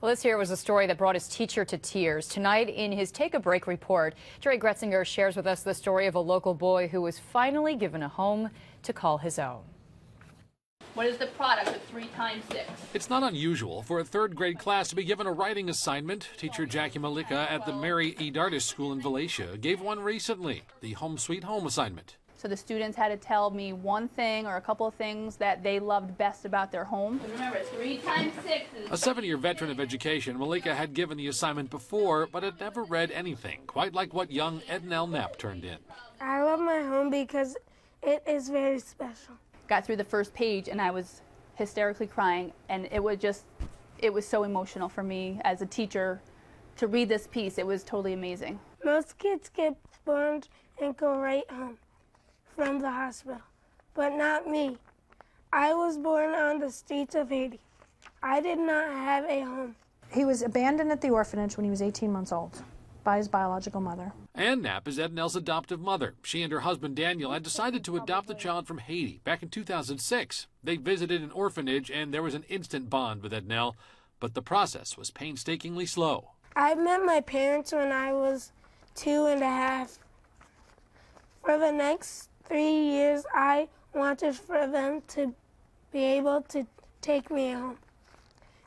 Well, this here was a story that brought his teacher to tears. Tonight, in his Take a Break report, Jerry Gretzinger shares with us the story of a local boy who was finally given a home to call his own. What is the product of 3 times 6? It's not unusual for a third grade class to be given a writing assignment. Teacher Jackie Malika at the Mary E. Dardis School in Valencia gave one recently, the Home Sweet Home assignment. So the students had to tell me one thing or a couple of things that they loved best about their home. Remember, 3 times 6 is... A 7-year veteran of education, Malika had given the assignment before, but had never read anything quite like what young Ednell Knapp turned in. I love my home because it is very special. Got through the first page and I was hysterically crying, and it was so emotional for me as a teacher to read this piece. It was totally amazing. Most kids get born and go right home from the hospital, but not me. I was born on the streets of Haiti. I did not have a home. He was abandoned at the orphanage when he was 18 months old by his biological mother. Ann Knapp is Ednell's adoptive mother. She and her husband Daniel had decided to adopt the child from Haiti back in 2006. They visited an orphanage and there was an instant bond with Ednell, but the process was painstakingly slow. I met my parents when I was 2.5. For the next 3 years, I wanted for them to be able to take me home.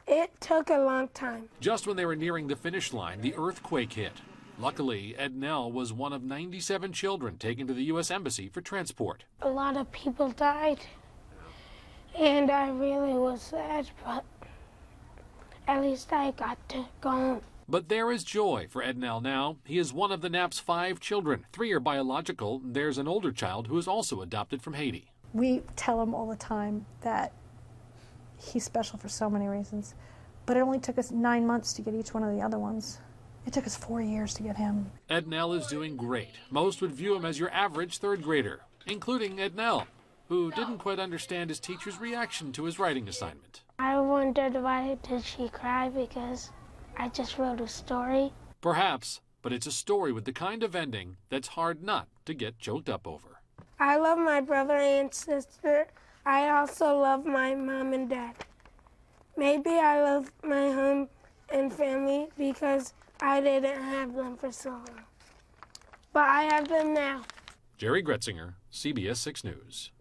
It took a long time. Just when they were nearing the finish line, the earthquake hit. Luckily, Ednell was one of 97 children taken to the U.S. Embassy for transport. A lot of people died, and I really was sad, but at least I got to go home. But there is joy for Ednell now. He is one of the Knapp's 5 children. 3 are biological. There's an older child who is also adopted from Haiti. We tell him all the time that he's special for so many reasons, but it only took us 9 months to get each one of the other ones. It took us 4 years to get him. Ednell is doing great. Most would view him as your average third grader, including Ednell, who didn't quite understand his teacher's reaction to his writing assignment. I wondered why did she cry, because I just wrote a story. Perhaps, but it's a story with the kind of ending that's hard not to get choked up over. I love my brother and sister. I also love my mom and dad. Maybe I love my home and family because I didn't have them for so long. But I have them now. Jerry Gretzinger, CBS 6 News.